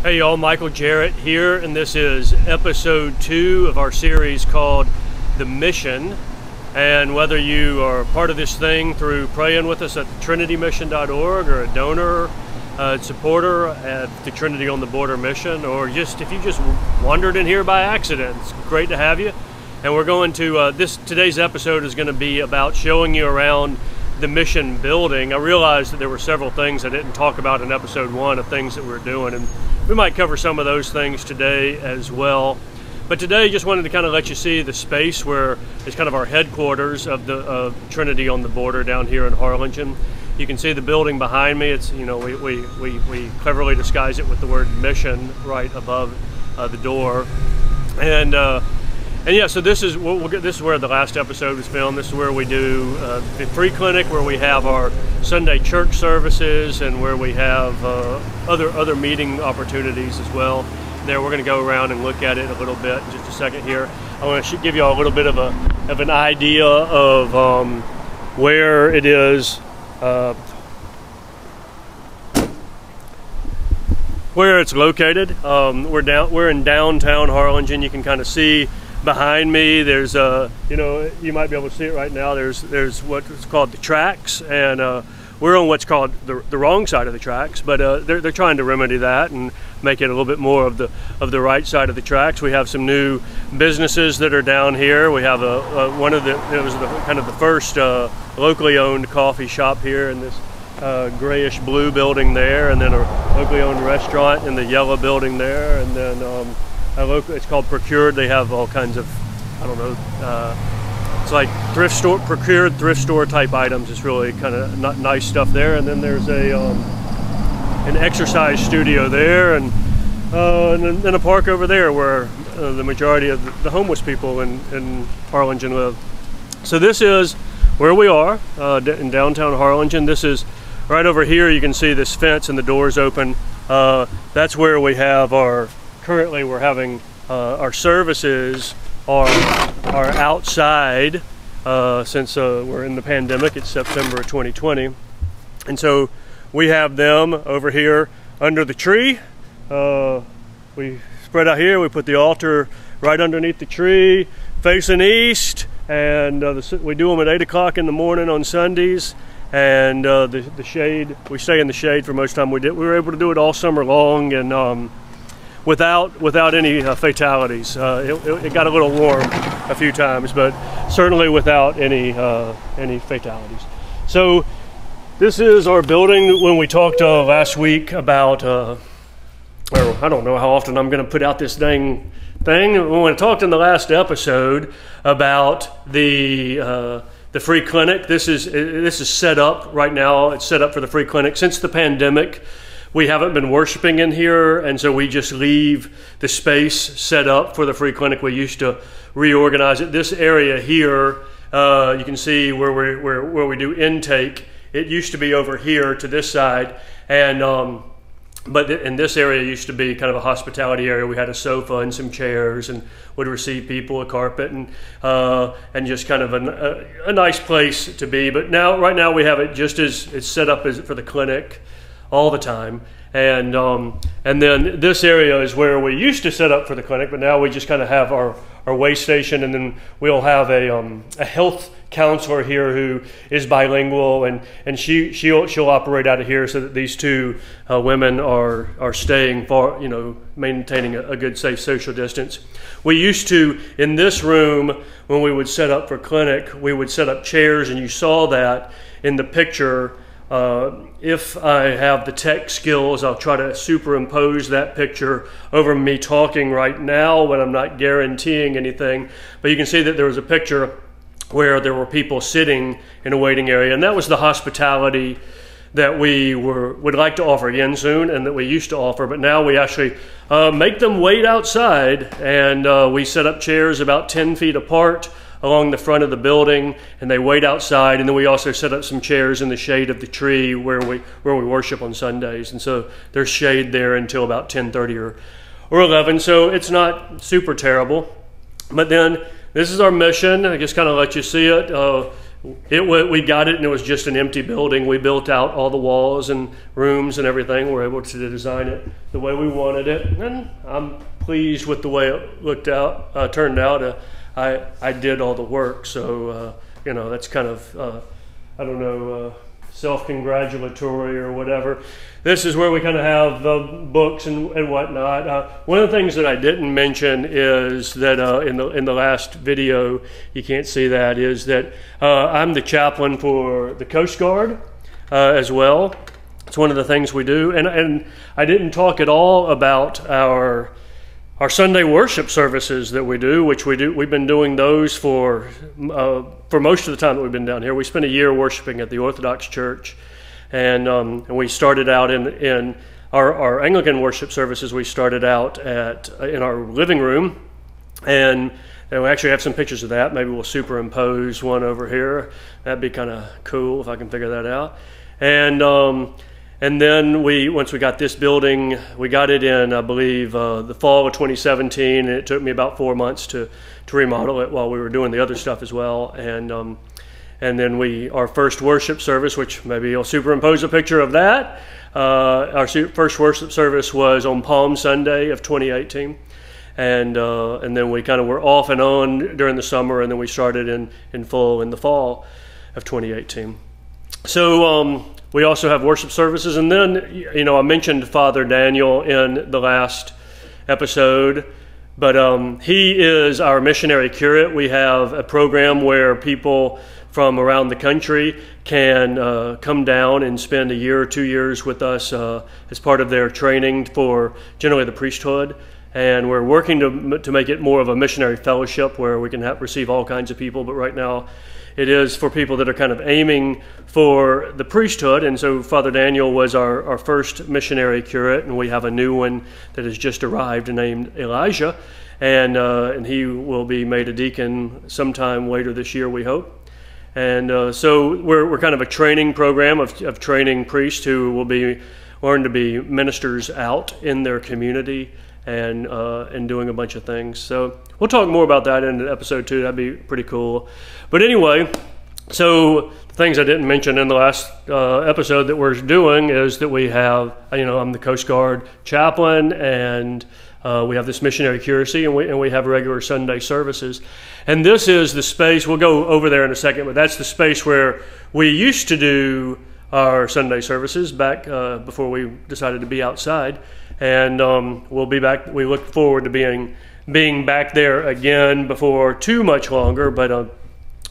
Hey y'all, Michael Jarrett here, and this is episode 2 of our series called The Mission. And whether you are part of this thing through praying with us at trinitymission.org or a donor, supporter at the Trinity on the Border mission, or just if you just wandered in here by accident, it's great to have you. And we're going to, today's episode is going to be about showing you around the mission building. I realized that there were several things I didn't talk about in episode 1 of things that we're doing, and we might cover some of those things today as well. But today, just wanted to kind of let you see the space where it's kind of our headquarters of the Trinity on the Border down here in Harlingen. You can see the building behind me. It's, you know, we cleverly disguise it with the word mission right above the door. And yeah, so this is this is where the last episode was filmed. This is where we do the free clinic, where we have our Sunday church services, and where we have other meeting opportunities as well. There, we're going to go around and look at it a little bit in just a second here. I want to give you all a little bit of an idea of where it is, where it's located. We're in downtown Harlingen. You can kind of see behind me. There's you know, you might be able to see it right now. There's what's called the tracks, and we're on what's called the wrong side of the tracks, but they're trying to remedy that and make it a little bit more of the right side of the tracks. We have some new businesses that are down here. We have it was kind of the first locally owned coffee shop here in this grayish blue building there, and then a locally owned restaurant in the yellow building there, and then it's called Procured. They have all kinds of, I don't know, it's like procured thrift store type items. It's really kind of nice stuff there. And then there's an exercise studio there, and then a park over there where the majority of the homeless people in Harlingen live. So this is where we are in downtown Harlingen. This is right over here. You can see this fence and the doors open. That's where we have currently we're having our services are outside since we're in the pandemic. It's September of 2020, and so we have them over here under the tree. We spread out here. We put the altar right underneath the tree, facing east, and we do them at 8 o'clock in the morning on Sundays. And the shade, we stay in the shade for most of the time. We were able to do it all summer long, and without any fatalities. It got a little warm a few times, but certainly without any fatalities. So this is our building. When we talked last week about, or I don't know how often I'm going to put out this dang thing. When we talked in the last episode about the free clinic, this is set up right now. It's set up for the free clinic. Since the pandemic, we haven't been worshiping in here, and so we just leave the space set up for the free clinic. We used to reorganize it. This area here, you can see where we do intake. It used to be over here to this side, and but in this area used to be kind of a hospitality area. We had a sofa and some chairs, and would receive people, a carpet, and just kind of a nice place to be. But right now we have it just as it's set up as for the clinic all the time. And then this area is where we used to set up for the clinic, but now we just kind of have our way station, and then we'll have a health counselor here who is bilingual, and she'll operate out of here, so that these two women are staying far, you know, maintaining a good safe social distance. We used to, in this room, when we would set up for clinic, we would set up chairs, and you saw that in the picture. If I have the tech skills, I'll try to superimpose that picture over me talking right now, but I'm not guaranteeing anything. But you can see that there was a picture where there were people sitting in a waiting area, and that was the hospitality that we would like to offer again soon, and that we used to offer. But now we actually make them wait outside, and we set up chairs about 10 feet apart along the front of the building, and they wait outside. And then we also set up some chairs in the shade of the tree where we worship on Sundays, and so there's shade there until about 10:30 or 11. So it's not super terrible. But then this is our mission. I just kind of let you see it. we got it and it was just an empty building. We built out all the walls and rooms and everything. We were able to design it the way we wanted it, and I'm pleased with the way it turned out. I did all the work, so you know, that's kind of I don't know, self-congratulatory or whatever. This is where we kind of have the books and whatnot. One of the things that I didn't mention is that in the last video, you can't see that, is that I'm the chaplain for the Coast Guard as well. It's one of the things we do, and I didn't talk at all about our Sunday worship services that we do, which we've been doing those for most of the time that we've been down here. We spent a year worshiping at the Orthodox Church, and we started out in our Anglican worship services. We started out in our living room, and we actually have some pictures of that. Maybe we'll superimpose one over here. That'd be kind of cool if I can figure that out. And then once we got this building, we got it in, I believe, the fall of 2017, and it took me about 4 months to remodel it while we were doing the other stuff as well. And then our first worship service, which maybe I'll superimpose a picture of that. Our first worship service was on Palm Sunday of 2018. And then we kind of were off and on during the summer, and then we started in full in the fall of 2018. So, we also have worship services, and then, you know, I mentioned Father Daniel in the last episode, but he is our missionary curate. We have a program where people from around the country can come down and spend a year or 2 years with us as part of their training for generally the priesthood. And we're working to make it more of a missionary fellowship where we can receive all kinds of people, but right now it is for people that are kind of aiming for the priesthood. And so Father Daniel was our first missionary curate, and we have a new one that has just arrived named Elijah, and he will be made a deacon sometime later this year, we hope. And so we're kind of a training program of training priests who will learn to be ministers out in their community and doing a bunch of things. So we'll talk more about that in episode 2. That'd be pretty cool. But anyway, so the things I didn't mention in the last episode that we're doing is that we have, you know, I'm the Coast Guard chaplain, and we have this missionary curacy, and we have regular Sunday services. And this is the space, we'll go over there in a second, but that's the space where we used to do our Sunday services back before we decided to be outside. And we'll be back. We look forward to being back there again before too much longer, but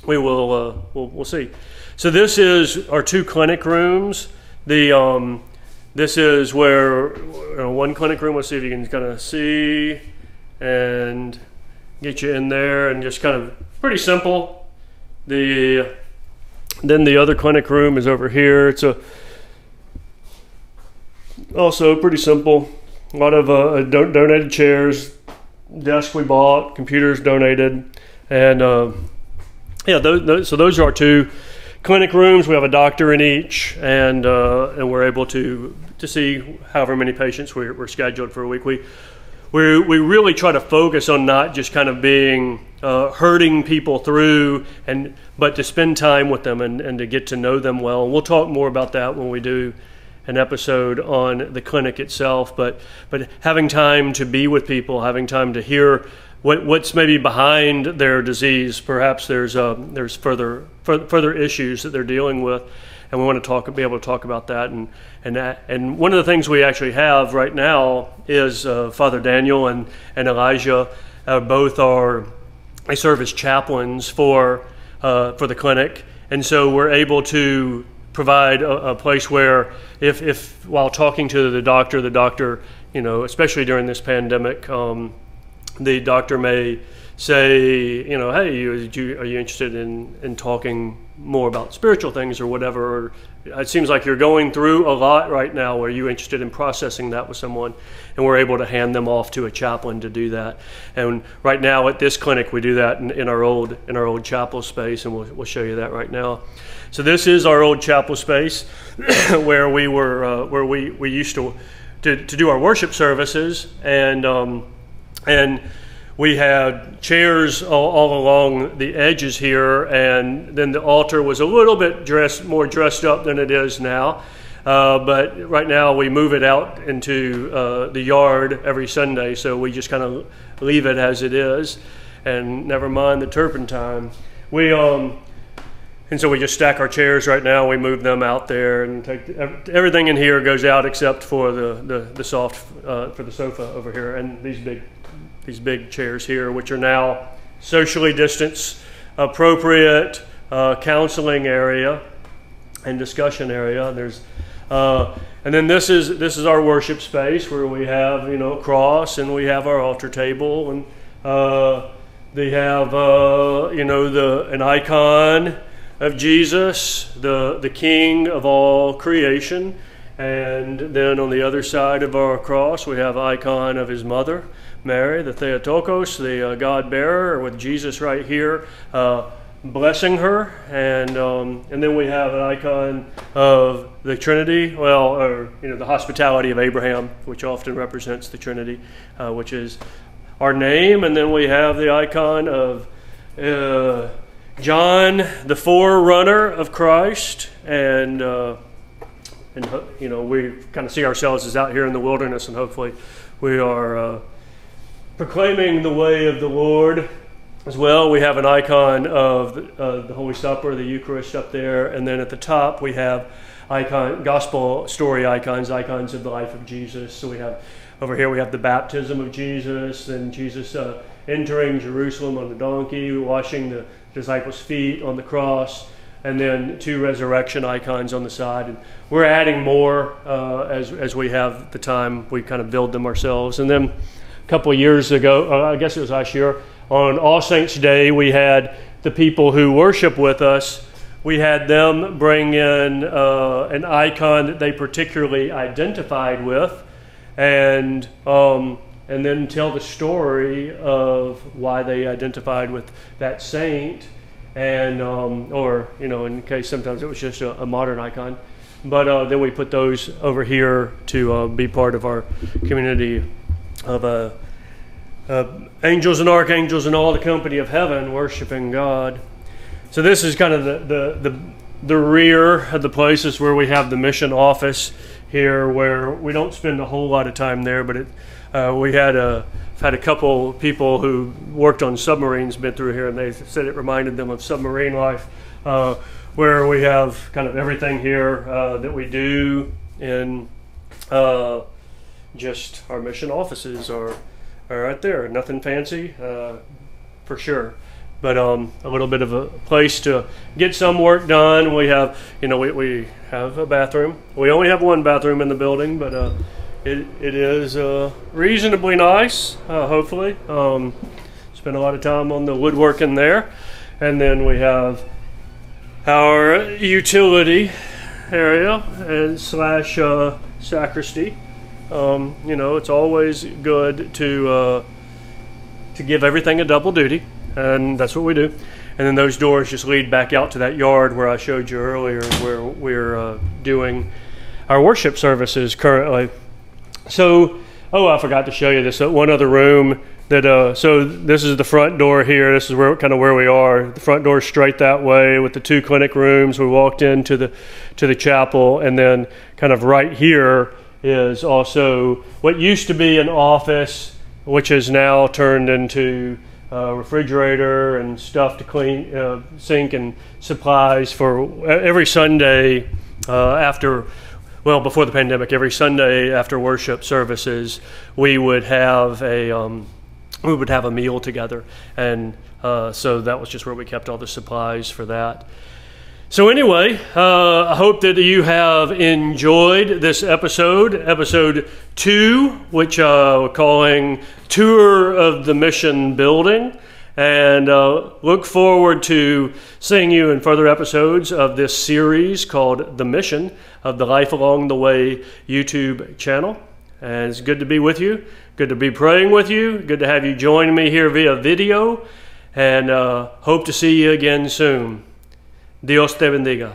we'll see. So this is our 2 clinic rooms. This is where one clinic room. Let's see if you can kind of see and get you in there, and just kind of pretty simple. Then the other clinic room is over here. It's also pretty simple. A lot of donated chairs, desk we bought, computers donated, and yeah, so those are our 2 clinic rooms. We have a doctor in each, and we're able to see however many patients we're scheduled for a week. We really try to focus on not just kind of being herding people through, but to spend time with them and to get to know them well. And we'll talk more about that when we do an episode on the clinic itself, but having time to be with people, having time to hear what's maybe behind their disease. Perhaps there's further issues that they're dealing with, and we want to be able to talk about that. And one of the things we actually have right now is Father Daniel and Elijah. They serve as chaplains for the clinic, and so we're able to provide a place where if while talking to the doctor, you know, especially during this pandemic, the doctor may say, you know, hey, are you interested in talking more about spiritual things or whatever? Or it seems like you're going through a lot right now. Are you interested in processing that with someone? And we're able to hand them off to a chaplain to do that. And right now at this clinic, we do that in our old chapel space, and we'll show you that right now. So this is our old chapel space where we used to do our worship services, and we had chairs all along the edges here, and then the altar was a little bit more dressed up than it is now. But right now we move it out into the yard every Sunday, so we just kind of leave it as it is, and never mind the turpentine. And so we just stack our chairs right now. We move them out there, and take everything in here goes out except for the soft for the sofa over here, and these big chairs here, which are now socially distanced, appropriate counseling area and discussion area. And then this is our worship space, where we have a cross, and we have our altar table, and they have an icon of Jesus, the King of all creation. And then on the other side of our cross, we have an icon of his mother, Mary, the Theotokos, the God-bearer, with Jesus right here blessing her. And then we have an icon of the Trinity, the hospitality of Abraham, which often represents the Trinity, which is our name. And then we have the icon of John, the forerunner of Christ, and we kind of see ourselves as out here in the wilderness, and hopefully we are proclaiming the way of the Lord as well. We have an icon of the Holy Supper, the Eucharist up there, and then at the top we have gospel story icons of the life of Jesus. So we have over here, we have the baptism of Jesus, and Jesus entering Jerusalem on the donkey, washing the disciples' feet on the cross, and then 2 resurrection icons on the side. And we're adding more as we have the time. We kind of build them ourselves. And then a couple of years ago, I guess it was last year, on All Saints' Day, we had the people who worship with us, we had them bring in an icon that they particularly identified with, and then tell the story of why they identified with that saint, and or in case sometimes it was just a modern icon. But then we put those over here to be part of our community of angels and archangels and all the company of heaven worshiping God. So this is kind of the rear of the places where we have the mission office here, where we don't spend a whole lot of time there, but we had a couple people who worked on submarines been through here, and they said it reminded them of submarine life, where we have kind of everything here that we do in just our mission offices are right there. Nothing fancy, for sure, but a little bit of a place to get some work done. We have, we have a bathroom. We only have one bathroom in the building, but it is reasonably nice, hopefully. Spent a lot of time on the woodworking there. And then we have our utility area and slash sacristy. It's always good to give everything a double duty, and that's what we do. And then those doors just lead back out to that yard where I showed you earlier, where we're doing our worship services currently. So, I forgot to show you this one other room that. So this is the front door here. This is where we are. The front door is straight that way with the 2 clinic rooms. We walked into the chapel, and then kind of right here is also what used to be an office, which is now turned into a refrigerator and stuff to clean, sink and supplies for every Sunday before the pandemic. Every Sunday after worship services, we would have a meal together, and so that was just where we kept all the supplies for that. So anyway, I hope that you have enjoyed this episode 2, which we're calling Tour of the Mission Building, and look forward to seeing you in further episodes of this series called The Mission of the Life Along the Way YouTube channel. And it's good to be with you, good to be praying with you, good to have you join me here via video, and hope to see you again soon. Dios te bendiga.